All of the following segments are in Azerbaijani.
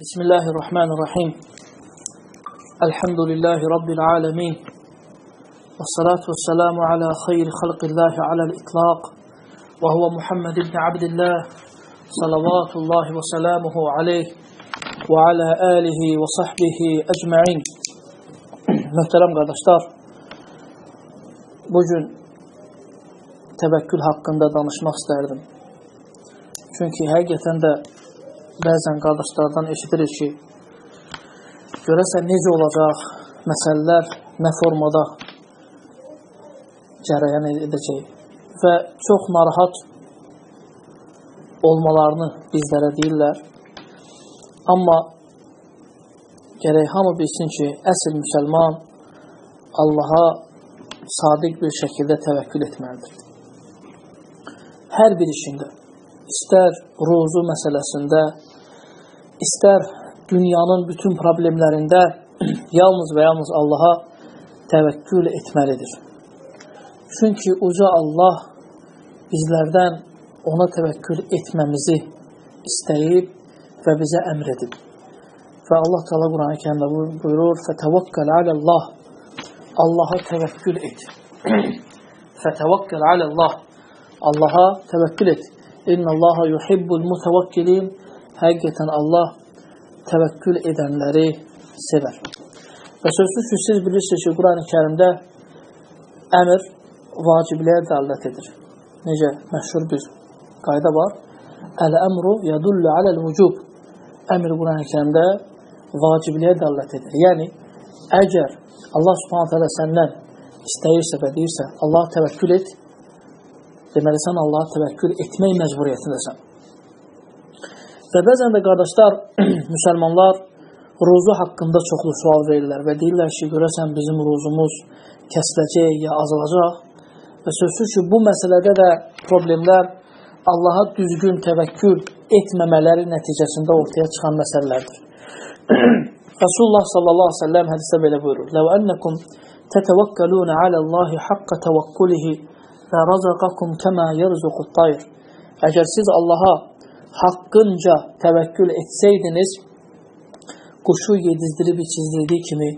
Bismillahirrahmanirrahim. Elhamdülillahi Rabbil alemin. Ve salatu ve selamu ala khayri halqillahi alal itlaq. Ve huve Muhammed ibn Abdillah. Salavatullahi ve selamuhu aleyh. Ve ala alihi ve sahbihi ecma'in. Muhterem kardeşler, bugün tevekkül hakkında danışmak isterdim. Çünkü hakikaten de bəzən qardaşlardan eşitirik ki, görəsən necə olacaq, məsələlər nə formada cərəyan edəcək və çox narahat olmalarını bizlərə deyirlər. Amma gərək hamı bilsin ki, əsl müsəlman Allaha sadiq bir şəkildə təvəkkül etməlidir. Hər bir işində, istər ruzu məsələsində, istər dünyanın bütün problemlərində yalnız və yalnız Allaha təvəkkül etməlidir. Çünki uca Allah bizlərdən ona təvəkkül etməmizi istəyib və bizə əmr edib. Və Allah Teala Quran-ı Kərimdə buyurur: "Fətəvəkkəl aləllah." Allaha təvəkkül et. Fətəvəkkəl aləllah. Allaha təvəkkül et. İnnallaha yuhibbul mutavakkilin. Həqiqətən Allah təvəkkül edənləri sevər. Və sözsüz ki, siz bilirsiniz ki, Quran-ı Kərimdə əmr vacibliyə dəlalət edir. Necə məşhur bir qayda var? Əl-əmru yədullu aləl-vücub. Əmr Quran-ı Kərimdə vacibliyə dəlalət edir. Yəni, əgər Allah subhanət hələ səndən istəyirsə və deyirsə, Allaha təvəkkül et, deməli, sən Allaha təvəkkül etmək məcburiyyətindəsən. Və bəzən də qardaşlar, müsəlmanlar ruzu haqqında çoxlu sual verirlər və deyirlər ki, görəsən bizim ruzumuz kəsiləcək ya azalacaq. Və sözsüz ki, bu məsələdə də problemlər Allaha düzgün təvəkkül etməmələri nəticəsində ortaya çıxan məsələlərdir. Rasulullah sallallahu aleyhi ve sellem hədisdə belə buyurur: "Ləv ənəkum tətəvəkkəlunə aləllahi haqqa təvəkkülihi və razaqakum kəmə yerzuqut tayr." Əgər siz Allaha haqqınca təvəkkül etsəydiniz, quşu yedizdirib içizdirdiyi kimi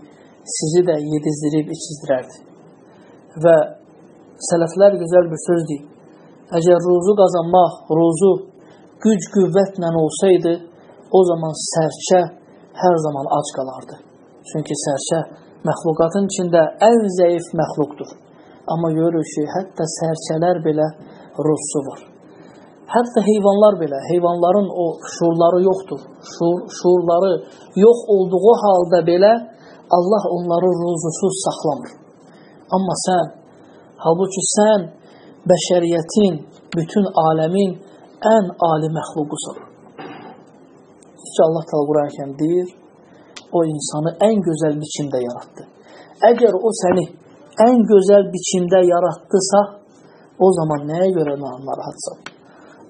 sizi də yedizdirib içizdirərdi. Və sələflər gözəl bir söz deyir: əgər ruzu qazanmaq, ruzu güc-qüvvətlə olsaydı, o zaman sərçə hər zaman ac qalardı. Çünki sərçə məxluqatın içində ən zəif məxluqdur. Amma görürük ki, hətta sərçələr belə ruzsu var. Hətta heyvanlar belə, heyvanların o şuurları yoxdur. Şuurları yox olduğu halda belə Allah onları ruzusuz saxlamır. Amma sən, halbuki sən bəşəriyyətin, bütün aləmin ən ali məxluqusan. Ki Allah Teala Qur'an deyir, o insanı ən gözəl biçimdə yaratdı. Əgər o səni ən gözəl biçimdə yaratdısa, o zaman nəyə görə narahatsan?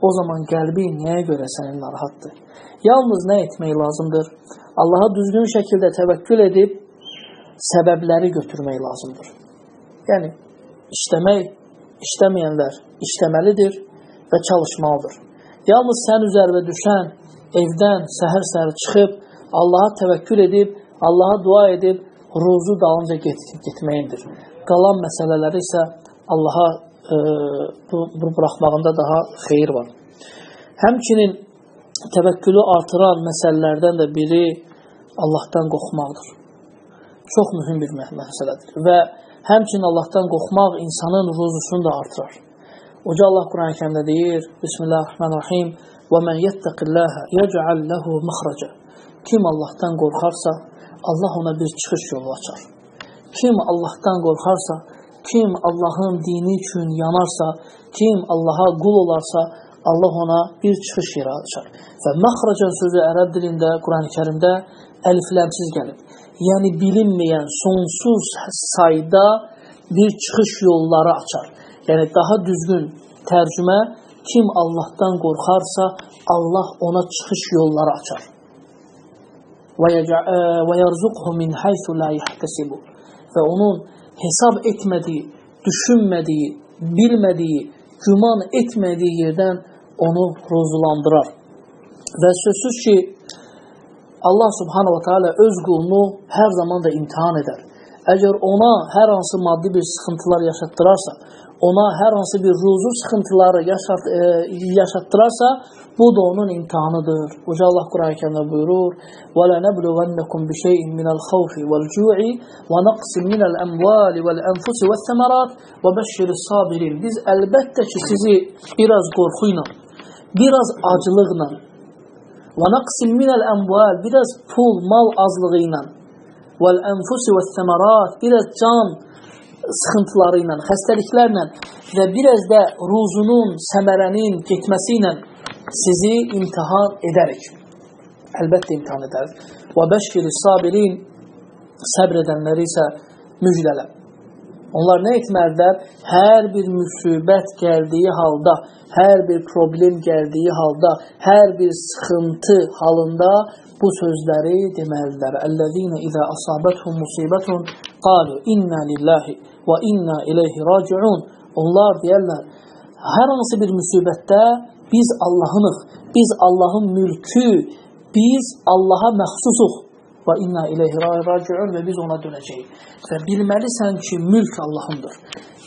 O zaman qəlbi nəyə görə sənin narahatdır? Yalnız nə etmək lazımdır? Allaha düzgün şəkildə təvəkkül edib, səbəbləri götürmək lazımdır. Yəni, işləməyənlər işləməlidir və çalışmalıdır. Yalnız sən üzərində düşən, evdən səhər-səhər çıxıb, Allaha təvəkkül edib, Allaha dua edib, ruzu dalınca getməyindir. Qalan məsələləri isə Allaha buraxmağında daha xeyir var. Həmçinin təvəkkülü artıran məsələlərdən də biri Allahdan qorxmaqdır. Çox mühüm bir məsələdir. Və həmçinin Allahdan qorxmaq insanın ruzusunu da artırar. Uca Allah Quran-ı Kərimdə deyir: Bismillahirrahmanirrahim. وَمَنْ يَتَّقِ اللّٰهَ يَجْعَلْ لَهُ مَخْرَجًا. Kim Allahdan qorxarsa, Allah ona bir çıxış yolu açar. Kim Allahdan qorxarsa, kim Allahın dini üçün yanarsa, kim Allaha qul olarsa, Allah ona bir çıxış yeri açar. Və məxrəcən sözü ərəb dilində, Quran-ı Kərimdə əlifləmsiz gəlib. Yəni bilinməyən, sonsuz sayda bir çıxış yolları açar. Yəni daha düzgün tərcümə, kim Allahdan qorxarsa, Allah ona çıxış yolları açar. وَيَرْزُقْهُ مِنْ حَيْثُ لَا يَحْتَسِبُ. Və onun hesab etmədiyi, düşünmədiyi, bilmədiyi, güman etmədiyi yerdən onu ruzulandırar. Və sözsüz ki, Allah subhanahu wa ta'ala öz qulunu hər zaman da imtihan edər. Əgər ona hər hansı maddi bir sıxıntılar yaşatdırarsa, ona hər hansı bir ruzu sıxıntıları yaşatdırarsa, bu da onun imtihanıdır. Uca Allah Qur'an-ı Kərimdə buyurur: وَلَنَبْلُوَنَّكُمْ بِشَيْءٍ مِنَ الْخَوْفِ وَالْجُوعِ وَنَقْصٍ مِنَ الْأَمْوَالِ وَالْأَنْفُسِ وَالثَّمَرَاتِ وَبَشِّرِ الصَّابِرِينَ Biz əlbəttə ki, sizi biraz qorxu ilə, biraz acılıqla, وَنَقْصٍ مِنَ الْأَمْوَالِ biraz pul, mal azlığı ilə, وَالْأَنْفُسِ وَالثَّمَرَاتِ biraz can sıxıntıları ilə, xəstəliklərlə və biraz da ruzunun, səmərənin getməsi ilə sizi imtihan edərik. Əlbəttə imtihan edərik. وَبَشِّرِ الصَّابِرِينَ Səbr edənləri isə müjdələ. Onlar nə etməlidirlər? Hər bir müsibət gəldiyi halda, hər bir problem gəldiyi halda, hər bir sıxıntı halında bu sözləri deməlidirlər. Əl-ləzīnə izə asabəthum musibətun qalu inna lillahi və inna ileyhi raciun. Onlar deyərlər, hər hansı bir müsibətdə biz Allah'ınıq, biz Allah'ın mülkü, biz Allah'a məxsusuq və inna ileyhi raciun və biz ona dönəcəyik. Və bilməlisən ki, mülk Allah'ındır.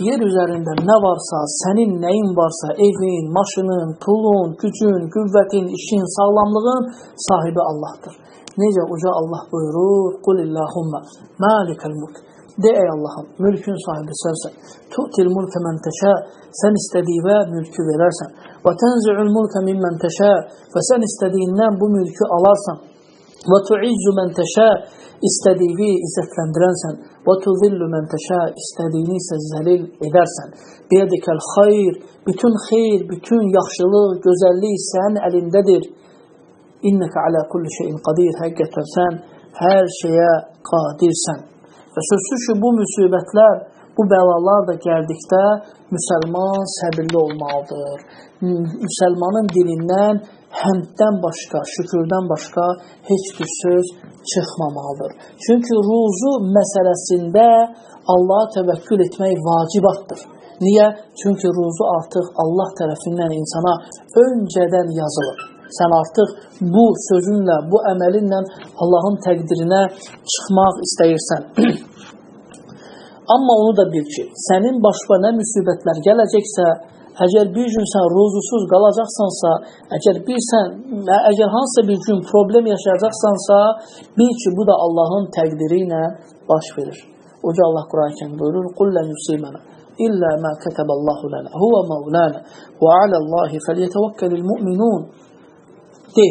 Yer üzərində nə varsa, sənin nəyin varsa, evin, maşının, pulun, gücün, qüvvətin, işin, sağlamlığın sahibi Allah'dır. Necə uca Allah buyurur, Qulillahumma malikəl mulk. De ey Allah'ım, mülkün sahibi sənsən. Tu'til mulkə mən təşə, sən istədiyinə mülkü verərsən. Və tənzi'ul mulkə mimmən təşə, və sən istədiyindən bu mülkü alarsan. Və tu'izzu mən təşə, istədiyini izzətləndirənsən. Və tuzillu mən təşə, istədiyini isə zəlil edərsən. Biyədikəl xeyr, bütün yaxşılıq, gözəllik sənin əlindədir. İnnəkə alə kulli şeyin qadir, həqiqətən sən hər şeyə qadirsən. Və sözsüz ki, bu müsibətlər, bu bəlalar da gəldikdə müsəlman səbirli olmalıdır. Müsəlmanın dilindən həmddən başqa, şükürdən başqa heç bir söz çıxmamalıdır. Çünki ruzu məsələsində Allaha təvəkkül etmək vacibatdır. Niyə? Çünki ruzu artıq Allah tərəfindən insana öncədən yazılır. Sən artıq bu sözünlə, bu əməlinlə Allahın təqdirinə çıxmaq istəyirsən. Amma onu da bil ki, sənin başına nə müsibətlər gələcəksə, əgər bir gün sən ruzusuz qalacaqsansa, əgər hansısa bir gün problem yaşayacaqsansa, bil ki, bu da Allahın təqdiri ilə baş verir. Oca Allah Qur'an-ı Kərim buyurur, قُلْ لَنْ يُصِيبَنَا إِلَّا مَا كَتَبَ اللّٰهُ لَنَا هُوَ مَوْلَانَا وَعَلَى اللّٰهِ فَلْيَتَوَكَّلِ الْمُؤْمِنُونَ De,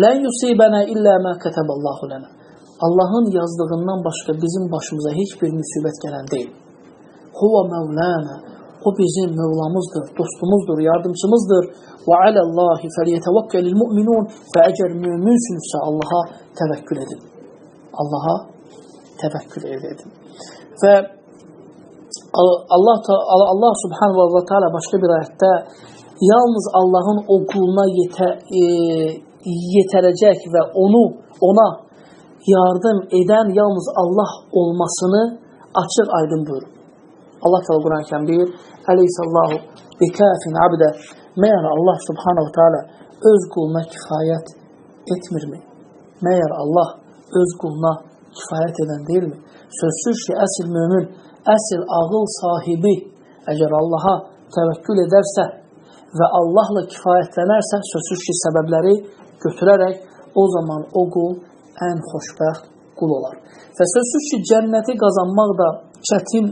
لَنْ يُصِيبَنَا إِلَّا مَا كَتَبَ اللّٰهُ لَنَا Allah'ın yazdığından başqa bizim başımıza hiçbir müsibət gələn deyil. Huwa Mevlana, o bizim Mevlamızdır, dostumuzdur, yardımcımızdır. Və aləllahi fəliyətəvəkkəlil mü'minun və əgər müminsünüzsə Allaha təvəkkül edin. Allaha təvəkkül edin. Və Allah subhanahu wa ta'ala başqa bir ayətdə yalnız Allah'ın o quluna yetərəcək və ona yardım edən yalnız Allah olmasını açıq aydın buyurur. Allah Teala Qur'an-ı Kərim deyir: "Əleyhissallahu bikafin abdə." Məyər Allah Subhanahu wa Taala öz quluna kifayət etmirmi? Məyər Allah öz quluna kifayət edən deyilmi? Sözsüz ki, əsl mömin, əsl ağıl sahibi əgər Allaha təvəkkül edərsə və Allahla kifayətlənərsə, sözsüz ki, səbəbləri götürərək o zaman o qul ən xoşbəxt qul olar. Və sözsüz ki, cənnəti qazanmaq da çətin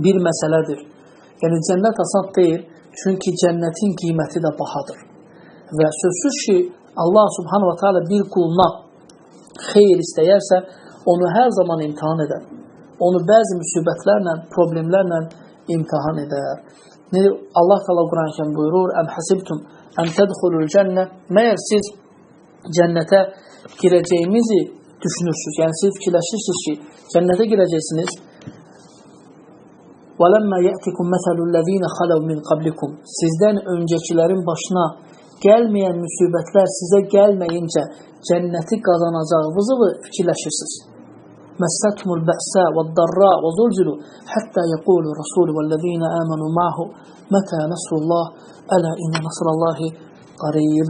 bir məsələdir. Yəni, cənnət asan deyil, çünki cənnətin qiyməti də bahadır. Və sözsüz ki, Allah subhanahu wa ta'ala bir quluna xeyir istəyərsə, onu hər zaman imtihan edər. Onu bəzi müsibətlərlə, problemlərlə imtihan edər. Allah Teala Qur'an-ı Kərim buyurur: "Əm hasibtum ən tədxulul cənnə." Məyər siz cənnətə girəcəyimizi düşünürsünüz? Yəni siz fikirləşirsiniz ki, cənnətə girəcəksiniz. وَلَمَّا يَأْتِكُمْ مَثَلُ الَّذ۪ينَ خَلَوْا مِنْ قَبْلِكُمْ Sizdən öncəkilərin başına gəlməyən müsibətlər sizə gəlməyincə cənnəti qazanacağınızı fikirləşirsiniz. مَسَّتْهُمُ الْبَأْسَاءُ وَالضَّرَّاءُ وَزُلْزِلُوا حَتَّى يَقُولُ الرَّسُولُ وَالَّذ۪ينَ آمَنُوا مَعَهُ مَتَى نَصْرُ اللّٰهِ أَلَا إِنَّ نَصْرَ اللّٰهِ قَرِيبٌ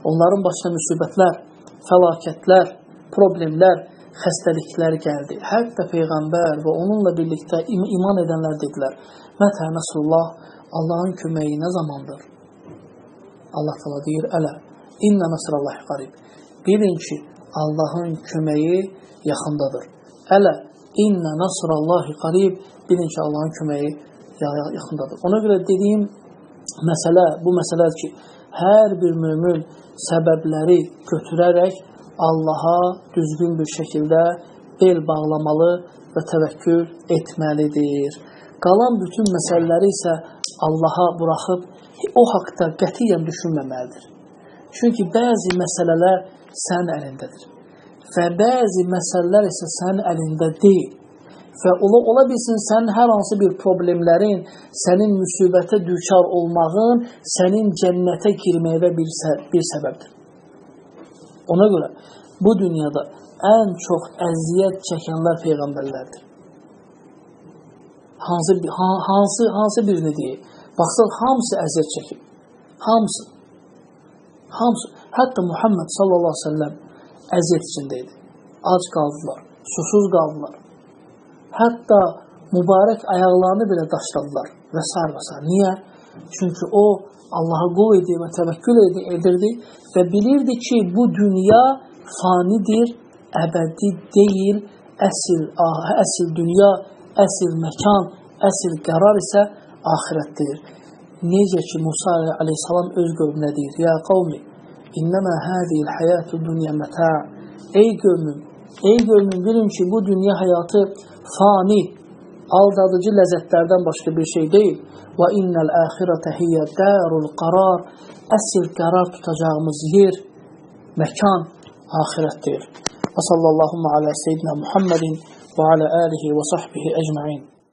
Onların başına müsibətlər, fəlakətlər, problemlər, xəstəliklər gəldi. Hətta Peyğəmbər və onunla birlikdə iman edənlər dedilər, Mətə Nəsrullah, Allahın köməyi nə zamandır? Allah təala deyir, Ələ, İnnə Nəsrallahi qarib. Bilin ki, Allahın köməyi yaxındadır. Ələ, İnnə Nəsrallahi qarib. Bilin ki, Allahın köməyi yaxındadır. Ona görə dediyim məsələ, bu məsələdir ki, hər bir mömin səbəbləri götürərək Allaha düzgün bir şəkildə bel bağlamalı və təvəkkül etməlidir. Qalan bütün məsələləri isə Allaha buraxıb o haqda qətiyyən düşünməməlidir. Çünki bəzi məsələlər sənin əlindədir və bəzi məsələlər isə sənin əlində deyil. Və ola bilsin sənin hər hansı bir problemlərin, sənin müsibətə düçar olmağın, sənin cənnətə girməyinə bir səbəbdir. Ona görə bu dünyada ən çox əziyyət çəkənlər Peyğəmbərlərdir. Hansı birini deyək? Baxsaq, hamısı əziyyət çəkib. Hamısı. Hətta Muhammed sallallahu aleyhi ve sellem əziyyət içindeydi. Ac qaldılar, susuz qaldılar. Hətta mübarək ayaqlarını belə daşladılar və s. Niyə? Çünki o Allaha qul edir və təvəkkül edirdi və bilirdi ki, bu dünya fanidir, əbədi deyil, əsl dünya, əsl məkan, əsl qərar isə axirətdir. Necə ki, Musa aleyhissalam öz qövmünə deyir, Ya qavmi, innəmə hədiyil həyatü dünya mətə. Ey qövmüm, bilin ki, bu dünya həyatı fani, aldadıcı ləzzətlərdən başqa bir şey deyil. Və innəl əxirətə hiyyə dərul qarar. Əsl qərar tutacağımız yer, məkan axirətdir. Və sallallahu alə seyyidina Muhammedin və alə alihi və sahbihi əcmain.